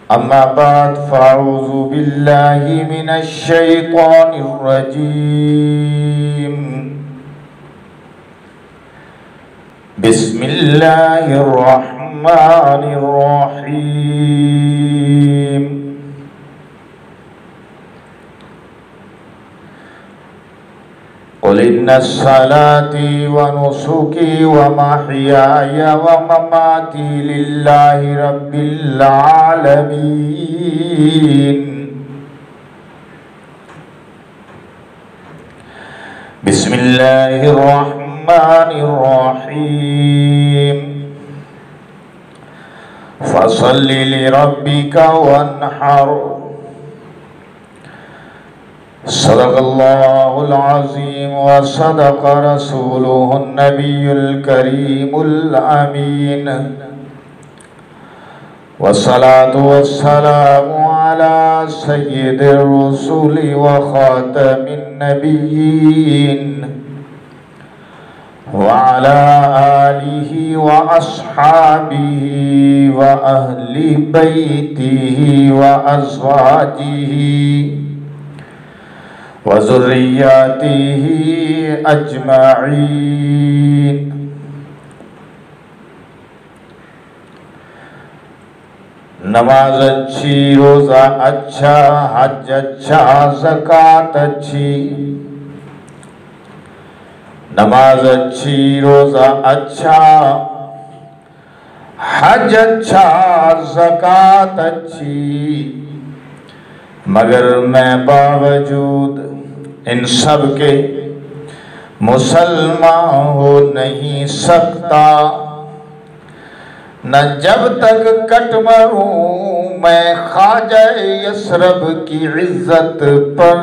अम्मा बाद फ़अऊज़ु बिल्लाहि मिनश शैतानिर रजीम। बिस्मिल्लाहिर रहमानिर रहीम। क़ुल इन्नस्सलाती व नुसुकी व महयाय व ममाती लिल्लाहि रब्बिल आलमीन। बिस्मिल्लाहिर रहमानिर रहीम। फ़सल्लि लिरब्बिका वन्हर। सदक़ल्लाहुल अज़ीम व सदक़ रसूलुहुन नबियुल करीमुल अमीन। वस्सलातु वस्सलामु अला सय्यिदिर रुसुलि व ख़ातमिन नबिय्यीन व अला आलिहि व अस्हाबिहि व अहलि बैतिहि व अज़वाजिहि व ज़ुर्रिय्यतिही अजमईन। नमाज अच्छी, रोज़ा अच्छा, हज अच्छा, ज़कात अच्छी। नमाज अच्छी, रोज़ा अच्छा, हज अच्छा, ज़कात अच्छी, मगर मैं बावजूद इन सब के मुसलमान हो नहीं सकता। न जब तक कट मरूं मैं ख्वाजा यसरब की इज्जत पर।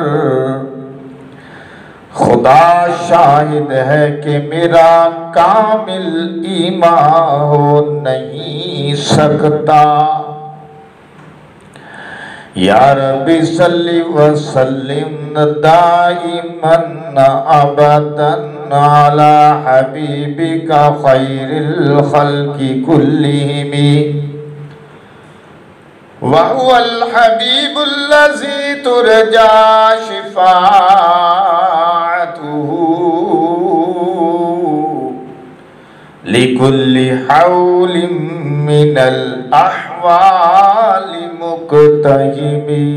खुदा शाहिद है कि मेरा कामिल ईमान हो नहीं सकता। या रब्बी सल्लि व सल्लिम दाइमन अबदन अला हबीबिका खैरिल खल्क़ि कुल्लिहिम व हुवल हबीबुल्लज़ी तुरजा शिफ़ाअतुहु लिकुल्लि हौलिम मिनल अहवालि मुक़तहिमी।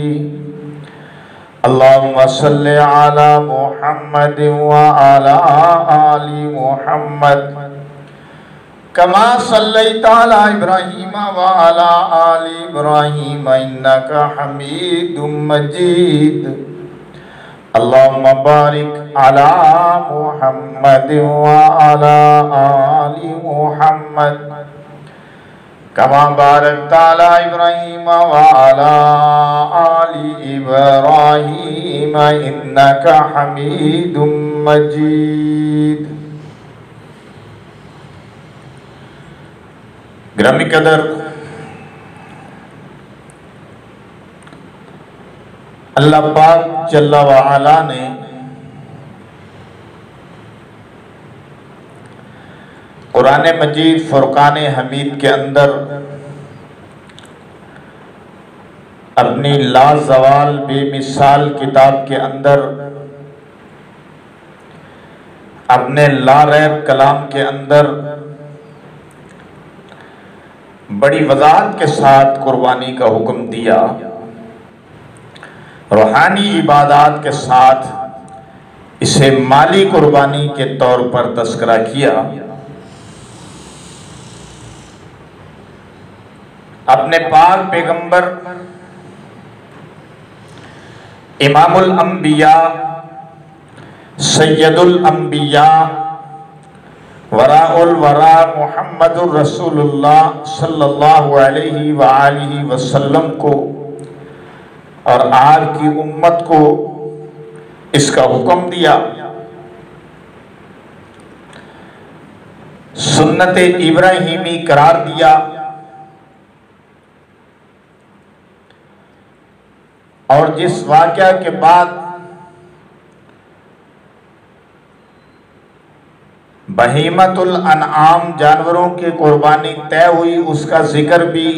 अल्लाहुम्मा सल्लि अला मुहम्मद व अला आलि मुहम्मद कमा सल्लैता अला इब्राहीम व अला आलि इब्राहीम इन्नका हमीदुम मजीद। अल्लाहुम्मा बारिक अला मुहम्मद व अला आलि मुहम्मद कमा बारकता अला इब्राहीम व अला आलि इब्राहीम इन्नका हमीदुम मजीद। गिरामी कदर अल्लाह पाक जल्ला व अला ने कुरान मजीद फुरकान हमीद के अंदर अपनी लाजवाल बेमिसाल किताब के अंदर अपने लारैब कलाम के अंदर बड़ी वज़ाहत के साथ कुर्बानी का हुक्म दिया। रूहानी इबादात के साथ इसे माली कुर्बानी के तौर पर तस्करा किया। अपने पाक पैगंबर इमामुल अंबिया सैयदुल अंबिया वराउल वरा मुहम्मदुर रसूलुल्लाह सल्लल्लाहु अलैहि व आलिहि वसल्लम को और आपकी उम्मत को इसका हुक्म दिया। सुन्नत इब्राहीमी करार दिया और जिस वाक़या के बाद बहीमतुल अनआम जानवरों की कुर्बानी तय हुई उसका जिक्र भी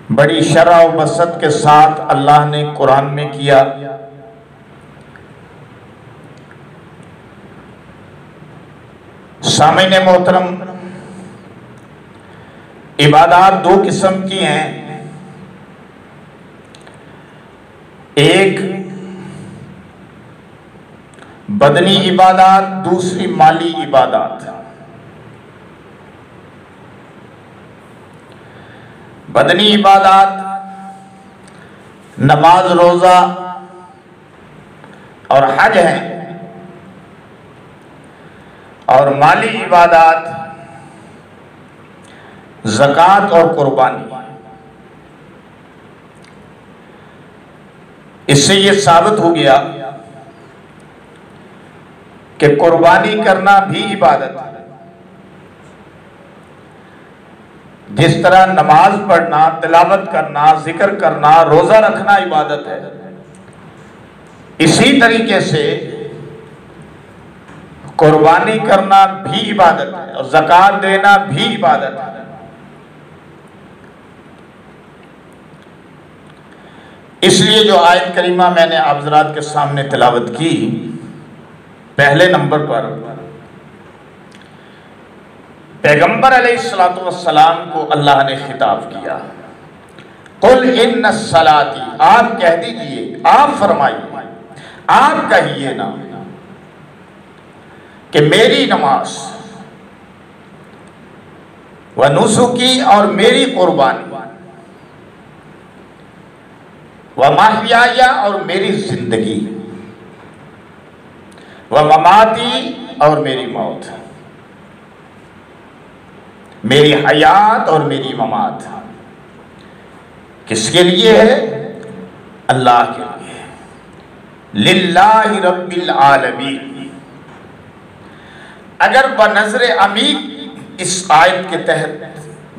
बड़ी शरह व बसत के साथ अल्लाह ने कुरान में किया। सामईन मोहतरम, इबादत दो किस्म की हैं, एक बदनी इबादत, दूसरी माली इबादत। बदनी इबादत नमाज, रोजा और हज है, और माली इबादत ज़कात और कुर्बानी। इससे ये साबित हो गया कि कुर्बानी करना भी इबादत है। जिस तरह नमाज पढ़ना, तिलावत करना, जिक्र करना, रोजा रखना इबादत है, इसी तरीके से कुर्बानी करना भी इबादत है और ज़कात देना भी इबादत है। इसलिए जो आयत करीमा मैंने आप हज़रात के सामने तिलावत की, पहले नंबर पर पैगंबर अलैहिस्सलातु वस्सलाम को अल्लाह ने खिताब किया, कुल इन्ना सलाती, आप कह दीजिए, आप फरमाइए, आप कहिए ना कि मेरी नमाज व नुसुकी, और मेरी कुर्बानी, व महयाया, और मेरी जिंदगी, व ममाती, और मेरी मौत, मेरी हयात और मेरी ममात किसके लिए है? अल्लाह के लिए। लिल्लाहि रब्बिल आलमीन। अगर बनज़रे अमीक इस आयत के तहत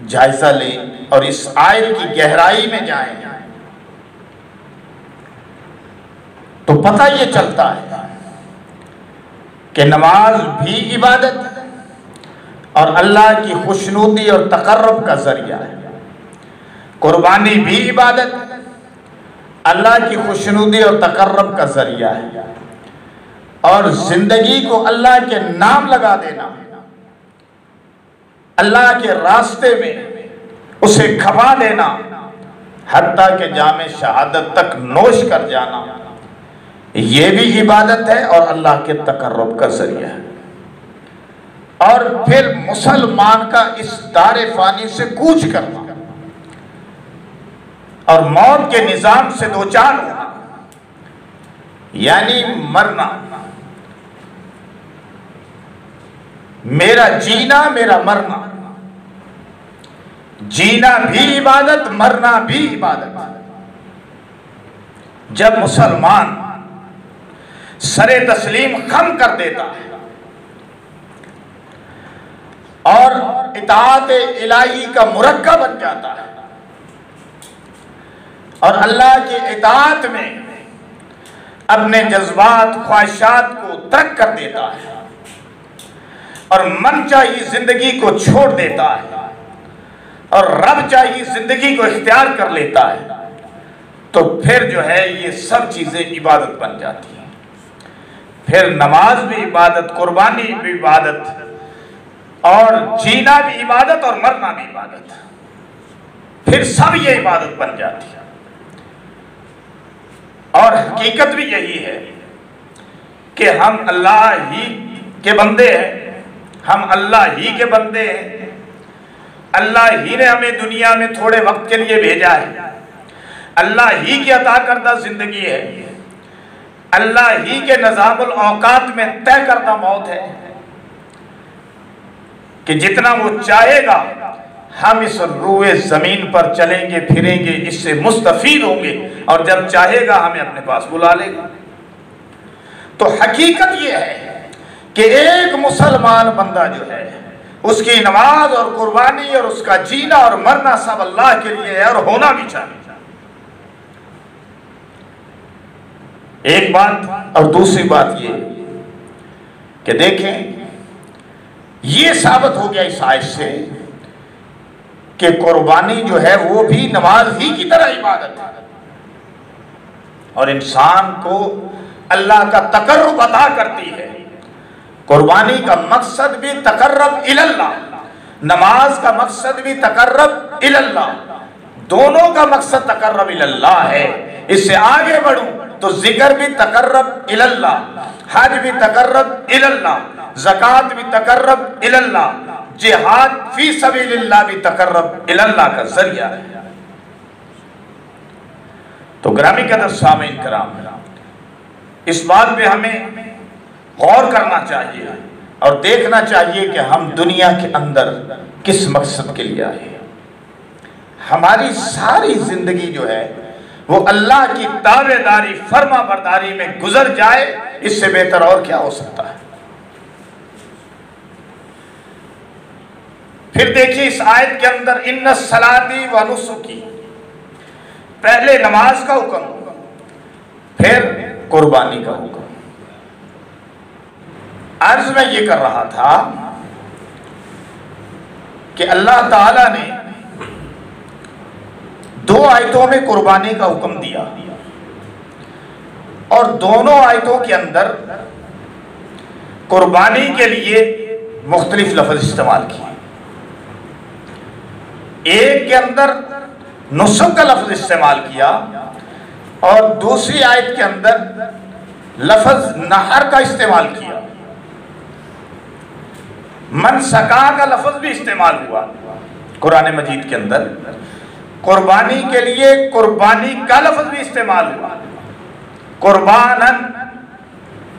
जायजा लें और इस आयत की गहराई में जाएं तो पता ये चलता है कि नमाज भी इबादत है और अल्लाह की खुशनुदी और तकर्रुब का जरिया है। कुर्बानी भी इबादत है, अल्लाह की खुशनुदी और तकर्रुब का जरिया है। और जिंदगी को अल्लाह के नाम लगा देना, अल्लाह के रास्ते में उसे खपा देना, हत्ता के जामे शहादत तक नोश कर जाना, ये भी इबादत है और अल्लाह के तकर्रुब का जरिया है। और फिर मुसलमान का इस दारे फानी से कूच करना और मौत के निजाम से दो चार होना, यानी मरना, मेरा जीना मेरा मरना, जीना भी इबादत, मरना भी इबादत। जब मुसलमान सरे तस्लीम खम कर देता है और इताअत इलाही का मुरक्का बन जाता है और अल्लाह की इताअत में अपने जज्बात ख्वाहिशात को तर्क कर देता है और मन चाहिए जिंदगी को छोड़ देता है और रब चाहिए जिंदगी को इख्तियार कर लेता है, तो फिर जो है ये सब चीजें इबादत बन जाती हैं। फिर नमाज भी इबादत, कुर्बानी भी इबादत, और जीना भी इबादत और मरना भी इबादत, फिर सब ये इबादत बन जाती है। और हकीकत भी यही है कि हम अल्लाह ही के बंदे हैं, हम अल्लाह ही के बंदे हैं। अल्लाह ही ने हमें दुनिया में थोड़े वक्त के लिए भेजा है, अल्लाह ही की अता करदा जिंदगी है, अल्लाह ही के निज़ामुल औकात में तय करदा मौत है कि जितना वो चाहेगा हम इस रूए जमीन पर चलेंगे फिरेंगे, इससे मुस्तफीद होंगे, और जब चाहेगा हमें अपने पास बुला लेगा। तो हकीकत ये है कि एक मुसलमान बंदा जो है उसकी नमाज और कुर्बानी और उसका जीना और मरना सब अल्लाह के लिए है और होना भी चाहिए। एक बात, और दूसरी बात ये कि देखें, ये साबित हो गया इस आयत से कि कुर्बानी जो है वो भी नमाज ही की तरह इबादत है और इंसान को अल्लाह का तकर्रुब अता करती है। कुर्बानी का मकसद भी तकर्रुब इलल्लाह, नमाज का मकसद भी तकर्रुब इलल्लाह, दोनों का मकसद तकर्रुब इलल्लाह है। इससे आगे बढ़ूं तो जिक्र भी तकर्रुब इलल्लाह, हज भी तकर्रुब इलल्लाह, ज़कात भी तकर्रुब इलल्लाह, जिहाद फी सबीलिल्लाह भी तकर्रुब इलल्लाह का जरिया है। तो ग्रामी कदर सामीन कराम, इस बात पे हमें गौर करना चाहिए और देखना चाहिए कि हम दुनिया के अंदर किस मकसद के लिए आए। हमारी सारी जिंदगी जो है वो अल्लाह की ताबेदारी फर्मा बरदारी में गुजर जाए, इससे बेहतर और क्या हो सकता है। फिर देखिए इस आयत के अंदर इन्ना सलाती व नुसुकी, पहले नमाज का हुक्म, फिर कुर्बानी का हुक्म। अर्ज में ये कर रहा था कि अल्लाह ताला ने दो आयतों में कुर्बानी का हुक्म दिया और दोनों आयतों के अंदर कुर्बानी के लिए मुख्तलिफ लफ्ज इस्तेमाल किए। एक के अंदर नुसुक का लफ्ज इस्तेमाल किया और दूसरी आयत के अंदर लफ्ज नहर का इस्तेमाल किया। मनसका का लफ्ज भी इस्तेमाल हुआ कुरान मजीद के अंदर। कुर्बानी के लिए कुर्बानी का लफ्ज भी इस्तेमाल हुआ, कुर्बानन,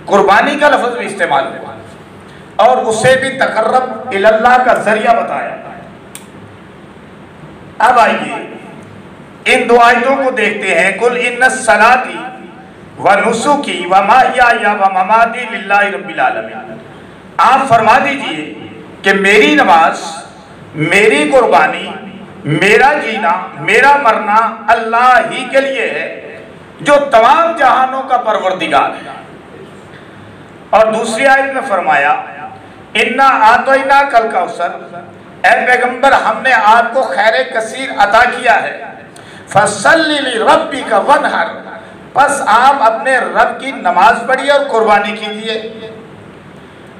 कुर्बानी का लफ्ज भी इस्तेमाल हुआ और उसे भी तकर्रब इलल्लाह का जरिया बताया। अब आइए इन दो आयतों को देखते हैं। कुल इन्ना सलाती व नुसुकी व महयाया व ममाती लिल्लाहि रब्बिल आलमीन, आप फरमा दीजिए कि मेरी नमाज, मेरी कुर्बानी, मेरा जीना, मेरा मरना अल्लाह ही के लिए है जो तमाम जहानों का परवरदिगार है। और दूसरी आयत में फरमाया इन्ना आतोइना कल कौसर, ऐ पैगंबर हमने आपको खैर कसीर अता किया है। फसल्ली लिरब्बिका वनहर, बस आप अपने रब की नमाज पढ़िए और कुर्बानी कीजिए।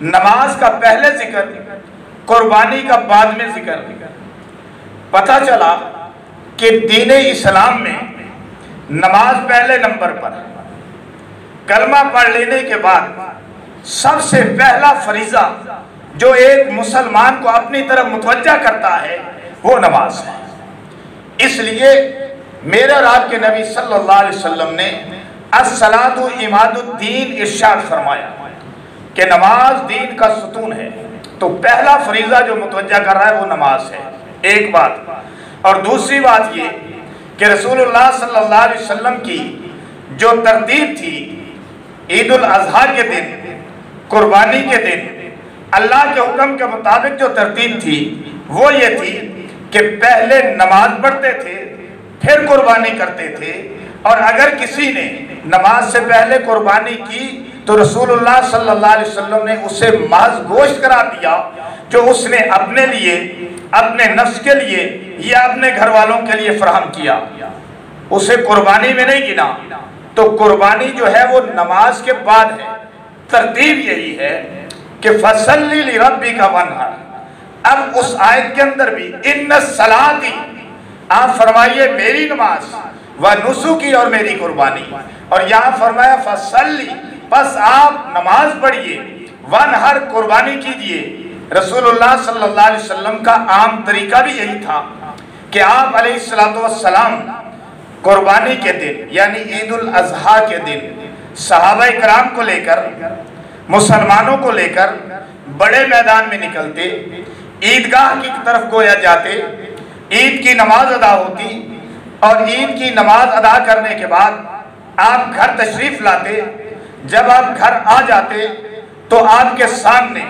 नमाज का पहले जिक्र, कुर्बानी का बाद में जिक्र। पता चला कि दीन इस्लाम में नमाज पहले नंबर पर है। कलमा पढ़ लेने के बाद सबसे पहला फरीजा जो एक मुसलमान को अपनी तरफ मुतवज्जा करता है वो नमाज है। इसलिए मेरे और आपके नबी सल्लल्लाहु अलैहि वसल्लम ने अस्सलातु इमादुद्दीन इरशाद फरमाया कि नमाज दीन का सुतून है। तो पहला फरीजा जो मुतवज्जा कर रहा है वो नमाज है, एक बात। और दूसरी बात ये कि रसूलुल्लाह सल्लल्लाहु अलैहि वसल्लम की जो तरतीब थी ईद उल अज़हा के दिन, कुर्बानी के दिन, अल्लाह के हुक्म के मुताबिक जो तरतीब थी वो ये थी कि पहले नमाज पढ़ते थे फिर कुर्बानी करते थे। और अगर किसी ने नमाज से पहले कुर्बानी की तो रसूलुल्लाह सल्लल्लाहु अलैहि वसल्लम ने उसे महज गोश्त करा दिया जो उसने अपने लिए, अपने नफ्स के लिए या अपने घर वालों के लिए फराहम किया, उसे कुर्बानी में नहीं गिना। तो कुर्बानी जो है वो नमाज के बाद है। तरतीब यही है कि फसल्ली लिरब्बिका वनहर। अब उस आयत के अंदर भी इन्ना सलाती, आप फरमाइए मेरी नमाज, व नुसुकी और मेरी कुर्बानी। और यहाँ फरमाया फसल्ली, बस आप नमाज पढ़िए, वनहर कुर्बानी कीजिए। रसूलुल्लाह सल्लल्लाहु अलैहि वसल्लम का आम तरीका भी यही था कि आप अलैहिस्सलातु वस्सलाम कुर्बानी के दिन यानी ईद उल अज़हा के दिन सहाबा किराम को लेकर, मुसलमानों को लेकर बड़े मैदान में निकलते, ईदगाह की तरफ गोया जाते, ईद की नमाज अदा होती और ईद की नमाज अदा करने के बाद आप घर तशरीफ लाते। जब आप घर आ जाते तो आपके सामने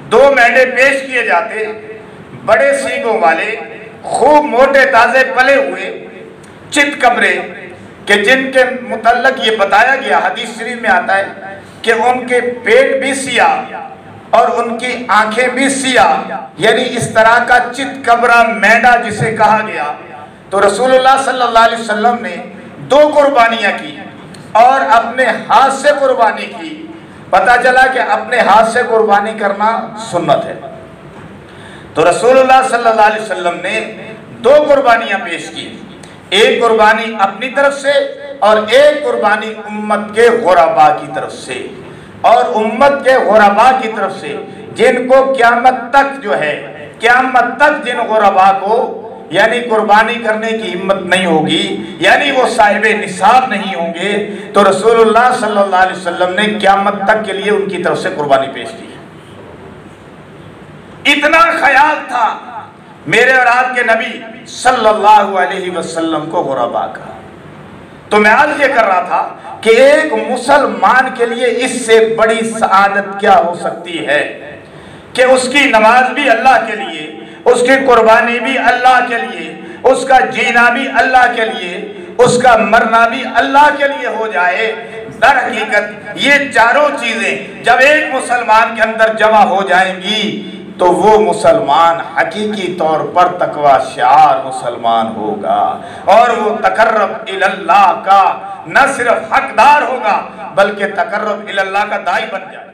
दो मेंढे पेश किए जाते, बड़े सींगों वाले, खूब मोटे ताजे पले हुए, चित कबरे कि जिनके मुतल्लक ये बताया गया, हदीस शरीफ में आता है कि उनके पेट भी सियाह और उनकी आंखें भी सियाह, यानी इस तरह का चितकबरा मेंढा जिसे कहा गया। तो रसूलुल्लाह सल्लल्लाहु अलैहि वसल्लम ने 2 कुर्बानियां की और अपने हाथ से कुर्बानी की। पता चला कि अपने हाथ से कुर्बानी करना सुन्नत है। तो रसूलुल्लाह सल्लल्लाहु अलैहि वसल्लम ने 2 कुर्बानियां पेश की, एक कुर्बानी अपनी तरफ से और एक कुर्बानी उम्मत के गुरबा की तरफ से। और उम्मत के गुरबा की तरफ से जिनको क़यामत तक जो है, क़यामत तक जिन गुरबा को यानी कुर्बानी करने की हिम्मत नहीं होगी, यानी वो साहिबे निसाब नहीं होंगे, तो रसूलुल्लाह सल्लल्लाहु अलैहि वसल्लम ने क़यामत तक के लिए उनकी तरफ से कुर्बानी पेश की। इतना ख्याल था मेरे और आपके नबी सल्लल्लाहु अलैहि वसल्लम को गुरबा का। तो मैं आज ये कर रहा था कि एक मुसलमान के लिए इससे बड़ी सआदत क्या हो सकती है कि उसकी नमाज भी अल्लाह के लिए, उसकी कुर्बानी भी अल्लाह के लिए, उसका जीना भी अल्लाह के लिए, उसका मरना भी अल्लाह के लिए हो जाए। दर हकीकत ये चारों चीजें जब एक मुसलमान के अंदर जमा हो जाएंगी तो वो मुसलमान हकीकी तौर पर तकवा शार मुसलमान होगा और वो तकर्रब इलल्लाह का न सिर्फ हकदार होगा बल्कि तकर्रब इलल्लाह का दाई बन जाए।